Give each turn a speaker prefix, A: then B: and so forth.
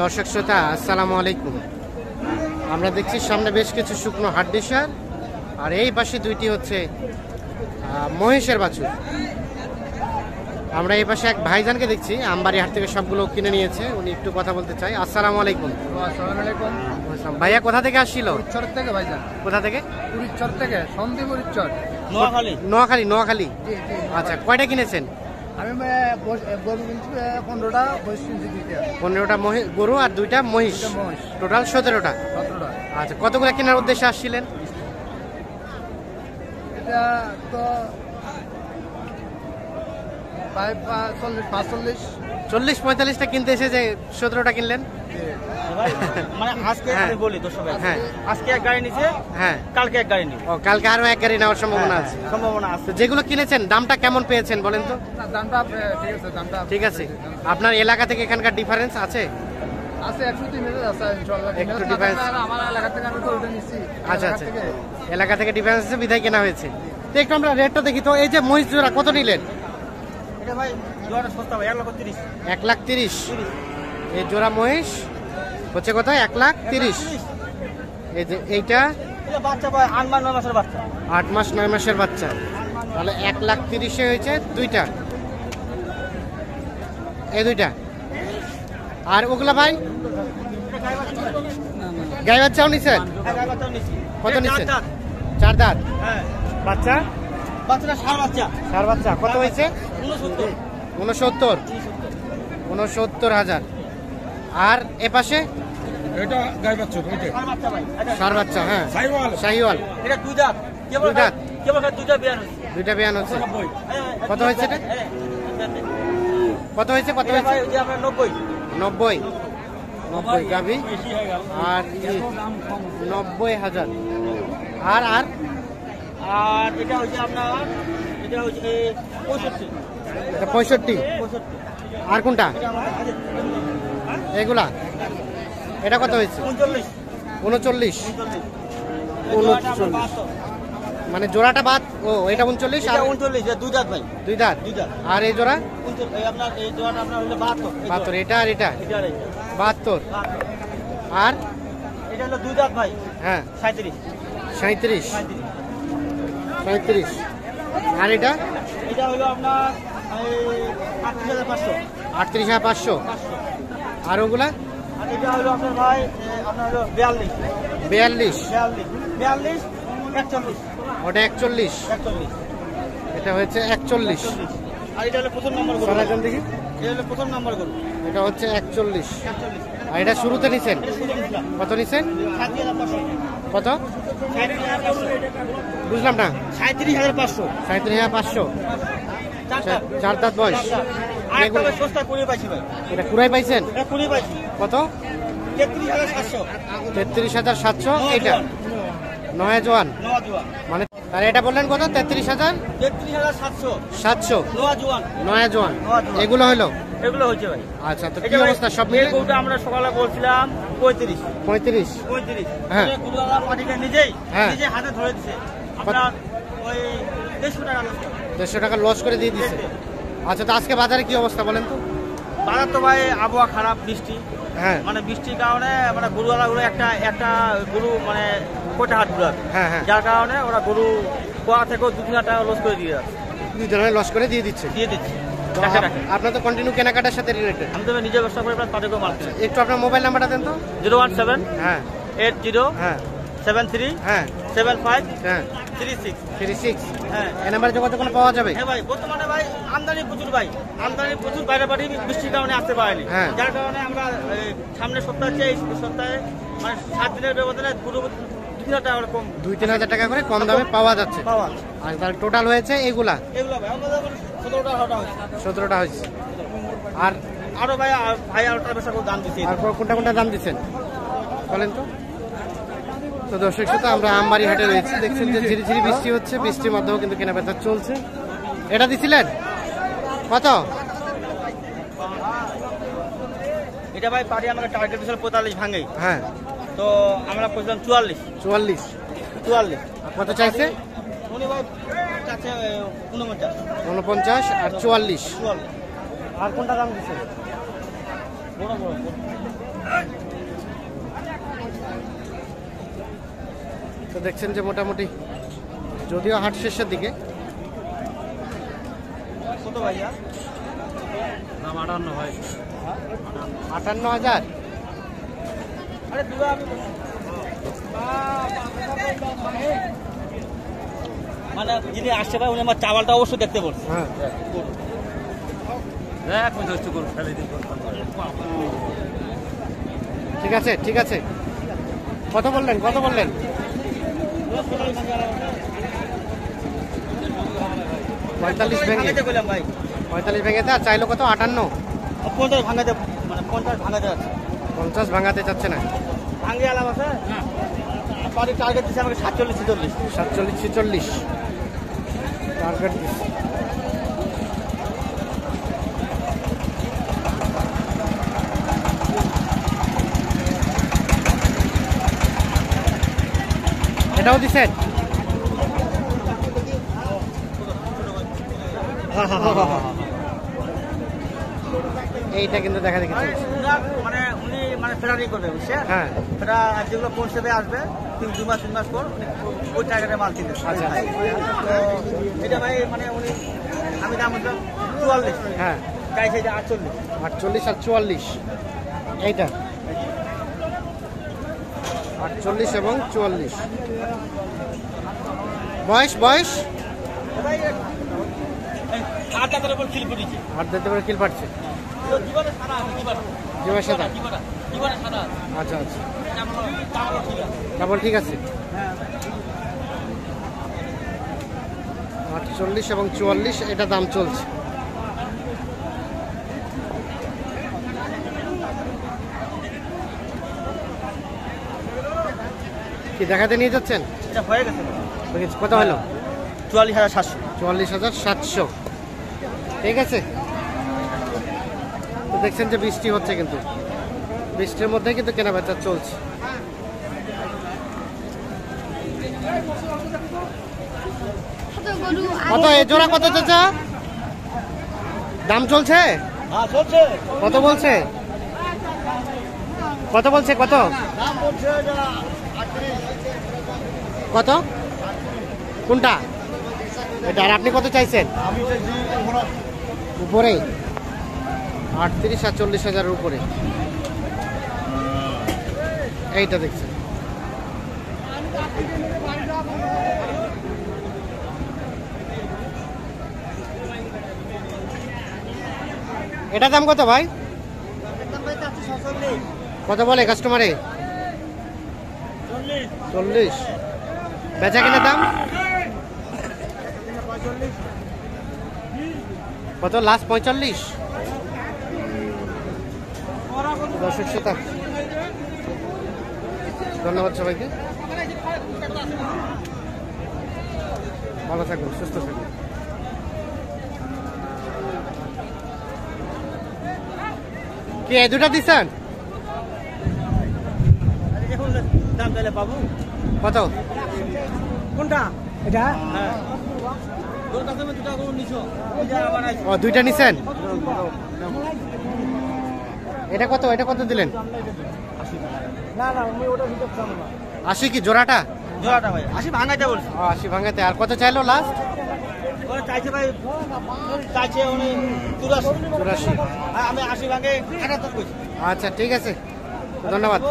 A: দর্শক শ্রোতা আসসালামু আলাইকুম। আমরা দেখছি সামনে বেশ কিছু শুকনো হাড্ডি সার, আর এই পাশে দুইটি হচ্ছে মহিষের বাছুর। আমরা এই পাশে এক ভাইজানকে দেখছি আমবাড়ি হাট থেকে সবগুলো কিনে নিয়েছে, উনি একটু কথা বলতে চাই। আসসালামু আলাইকুম।
B: আসসালামু আলাইকুম
A: ভাইয়া কোথা থেকে আসছিল?
B: উচ্চর থেকে ভাইজান।
A: কোথা থেকে?
B: উচ্চর থেকে, সন্দীপুর উচ্চর,
A: নোয়াখালী। আচ্ছা, কয়টা কিনেছেন?
B: আমি গরু কিনছি 15টা, মহিষ কিনছি 2টা।
A: 15টা গরু আর 2টা মহিষ, টোটাল 17টা। আচ্ছা, কতগুলো কেনার উদ্দেশ্যে আসছিলেন?
B: এটা তো
A: 40-45টা কিনতে এসে যে 17টা কিনলেন।
C: মানে আজকে আমি বলি তো সবাই, আজকে এক গাড়ি নিছে, কালকে এক গাড়ি নিবে।
A: ও, কালকে আরো এক গাড়ি নেওয়ার সম্ভাবনা আছে। তো যেগুলো কিনেছেন দামটা কেমন পেয়েছেন বলেন তো?
B: দামটা ঠিক আছে, দামটা
A: ঠিক আছে। আপনার এলাকা থেকে এখানকার ডিফারেন্স আছে?
B: আছে 103 মিটার আছে ইনশাআল্লাহ।
A: একটু ডিফারেন্স
B: আমার এলাকা থেকে আমি তো ওটা নিছি।
A: আচ্ছা, এলাকা থেকে ডিফারেন্স আছে, বিধায় কেনা হয়েছে। তো একটু আমরা রেটটা দেখি তো। এই যে মহিষ জোড়া কত নিলেন?
C: এটা ভাই জোড়াটা সস্তা ভাই, 1,30,000।
A: 1,30,000। এই জোড়া মহিষ হচ্ছে কত? 1,30,000। এই যে এইটা
C: বাচ্চা ভাই 8 মাস 9 মাসের বাচ্চা।
A: 8 মাস 9 মাসের বাচ্চা, তাহলে 1,30,000 হয়েছে দুইটা, এই দুইটা। আর ওগুলা ভাই গাই বাচ্চাও নিছেন? কত নিছেন? 4 দাঁত। বাচ্চা
C: বাচ্চাটা ষাঁড় বাচ্চা।
A: ষাঁড় বাচ্চা কত হয়েছে? 69,000। আর এ পাশে
B: এটা গাই বাচ্চা, ওইটা
A: ষাঁড় বাচ্চা। হ্যাঁ, শাহিওয়াল।
C: এটা 2 দাঁত। কেবল দুইটা বিয়ান হচ্ছে।
A: দুইটা বিয়ান হচ্ছে। কত হয়েছে এটা? কত হয়েছে?
C: ভাই ওই যে আমরা
A: 90 গাভী আর 90,000। আর আর
C: আর এটা হচ্ছে আপনার, এটা হচ্ছে 65।
A: এটা 65। আর কোনটা? এগুলা এটা কত হয়েছে? 39। মানে জোড়াটা বাদ। ও, এটা 39 আর
C: 39। 2 দাঁত ভাই,
A: 2 দাঁত। আর এই জোড়া
C: আপনার এই জোড়াটা আপনার হলো
A: 72। এটা আর এটা 72। আর
C: এটা হলো 2 দাঁত ভাই।
A: হ্যাঁ,
C: 37।
A: আর এটা
C: এটা হলো আপনার 38,500।
A: 38,500। আর ওগুলা?
C: আর এটা হলো আপনার ভাই আপনার হলো 42।
A: 42।
C: 41।
A: ওটা 41। এটা হয়েছে 41।
C: আর এটা হলো প্রথম নম্বর গরু।
A: সরাজন দেখি।
C: এটা হলো প্রথম নম্বর গরু।
A: এটা হচ্ছে 41। আর এটা শুরুতে নিছেন? কত নিছেন?
C: 37,500।
A: কত?
C: 37,500
A: বুঝলাম না।
C: 37,500।
A: 37,500। 4 দাঁত বয়স।
C: একদম সস্তা করে পাইছি ভাই।
A: এটা কুড়াই পাইছেন?
C: এটা করে পাইছি।
A: কত?
C: 33,700।
A: 33,700। এটা নয়া জোয়ান মানে। আর এটা বললেন কত? 33,000।
C: 33,700
A: নয়া জোয়ান। এগুলো হলো?
C: এগুলো হচ্ছে ভাই।
A: আচ্ছা, তো কি অবস্থা সব মিলে?
C: গরুটা আমরা সকালে বলছিলাম 35।
A: হ্যাঁ,
C: গরুওয়ালা পাটিটা নিজে হাতে ধরে দিছে। আমরা ওই 150
A: টাকা লস করে দিয়ে দিচ্ছে। আচ্ছা, তো আজকে বাজারে কি অবস্থা বলেন তো?
C: বাজার তো ভাই আবহাওয়া খারাপ, বৃষ্টি।
A: হ্যাঁ,
C: মানে বৃষ্টির কারণে মানে গরুওয়ালা গুলো একটা গরু মানে কোটা হাট গুলো, যার কারণে ওরা গরু কোয়া থেকেও 2-3 টাকা লস করে দিয়ে যাচ্ছে।
A: 2 জনের লস করে দিয়ে দিচ্ছে। আপনার তো কন্টিনিউ কেনাকাটার সাথে রিলেটেড।
C: আমি তো নিজে ব্যবসা করে তাদেরকেও মাল কিনি।
A: একটু আপনার মোবাইল নাম্বারটা দেন তো।
C: 017
A: হ্যাঁ
C: 80
A: হ্যাঁ
C: 73
A: হ্যাঁ
C: 75
A: হ্যাঁ
C: 36।
A: হ্যাঁ, এই নাম্বারে যোগাযোগ করলে পাওয়া যাবে।
C: হ্যাঁ ভাই, বর্তমানে ভাই আমদানি প্রচুর ভাই, বাইরে বাড়ি বৃষ্টির কারণে আসতে পারেনি, যার কারণে আমরা সামনের সপ্তাহে এই সপ্তাহে মানে 7 দিনের ব্যবধানে পুরো
A: 2-3 হাজার টাকা করে কম দামে পাওয়া যাচ্ছে। আর তাহলে টোটাল হয়েছে এগুলা
C: ভাই আমাদের
A: 17টা হয়েছে। আর
C: আরো ভাই আরো বেশি করে দাম দিচ্ছি।
A: আর কোনটা দাম দিচ্ছেন বলেন তো? তো দর্শক শ্রোতা, আমরা আমবাড়ি হাটে রয়েছি। দেখছেন যে ঝিরিঝিরি বৃষ্টি হচ্ছে, বৃষ্টির মধ্যেও কিন্তু কেনাবেচা চলছে। এটা দিছিলেন কত?
C: এটা ভাই পাটি আমরা টার্গেট দিয়েছিল 45 ভাঙে।
A: হ্যাঁ,
C: তো আমরা কইলাম 44।
A: কত চাইছে?
C: উনি ভাই চাচ্ছে
A: 49 আর 44।
C: আর কোনটা দাম দিছে?
A: তো দেখছেন যে মোটামুটি যদিও হাট শেষের দিকে।
C: কত ভাইয়া?
B: দাম 58 ভাই।
A: 58,000।
C: আরে দুলা আমি মানে যিনি আসছে ভাই উনি আমার চাওয়ালটা অবশ্যই দেখতে বলছে।
A: হ্যাঁ, ঠিক আছে ঠিক আছে। কত বললেন কত বললেন? 45 ভেঙে,
C: ভাঙাতে বললাম ভাই।
A: 45 ভেঙেতে। আর চাইলো কত? 58।
C: 50 ভাঙাতে, মানে 50 ভাঙাতে আছে।
A: 50 ভাঙাতে চাচ্ছে না।
C: ভাঙে আলাম আছে না, বাড়ি টার্গেট দিচ্ছে আমাকে 47 46।
A: 47 46 টার্গেট দিচ্ছে। এটাও দিচ্ছেন? এইটা কিন্তু দেখা দেখি চলছে।
C: মানে উনি মানে ফেরারি করবে, বুঝছেন?
A: হ্যাঁ,
C: ফেরা যেগুলো কোন সেবে আসবে 2 মাস 3 মাস পর উনি ওই টার্গেটে মাল কিনবে।
A: আচ্ছা।
C: তো এটা ভাই মানে উনি, আমি দাম বললাম 44,
A: হ্যাঁ,
C: চাইছে যে 48।
A: 48 আর 44। এইটা 48 এবং 44। বয়স বয়স
C: ভাই হাত হাতের উপর খিল পড়েছে।
A: আর দিতে পারে কিল পাচ্ছে।
C: জীবনে সারা আছে,
A: জীবনের সাথে।
C: জীবনে সারা আছে।
A: আচ্ছা আচ্ছা,
C: চামড়া ঠিক আছে।
A: তারপর ঠিক আছে।
C: হ্যাঁ
A: 48 এবং 44 এটা দাম চলছে। কি দেখাতে নিয়ে যাচ্ছেন?
C: এটা হয়ে গেছে।
A: কত হলো?
C: 44,700।
A: 44,700। ঠিক আছে। তো দেখছেন যে বৃষ্টি হচ্ছে, কিন্তু বৃষ্টির মধ্যে কিন্তু কেনা বেচা চলছে। কত এই জোড়া কত চাচা দাম চলছে?
C: হ্যাঁ চলছে।
A: কত বলছে? কত বলছে? কত
C: দাম বলছে
A: কত? কোনটা এটা? আর আপনি কত চাইছেন?
C: আমি
A: উপরে 38 আর 40,000-এর উপরে। এইটা দেখছেন। এটা দাম কত ভাই? কত বলে কাস্টমারে? 40। বেচা কিনা দাম কত? লাস্ট 45। দর্শক শ্রোতা, ধন্যবাদ সবাইকে। ভালো থাকবেন, সুস্থ থাকবেন। কি এই দুটা দিচ্ছেন?
C: দাম তাহলে বাবু
A: কত?
C: কোনটা?
B: এটা
C: হ্যাঁ দুটা তুমি দুটা করে নিছো। এটা আবার
A: ও, দুইটা নিছেন। এটা কত? এটা কত দিলেন?
B: না না আমি ওটা দিতে চাই না।
A: 80 কি জোড়াটা?
C: জোড়াটা ভাই 80 ভাঙাইতে বলছি।
A: 80 ভাঙাতে। আর কত চাইলো লাস্ট?
C: ওরা চাইছে ভাই, চাইছে উনি 84।
A: 84।
C: আমি 80 ভাঙে 71 কইছি।
A: আচ্ছা ঠিক আছে, ধন্যবাদ।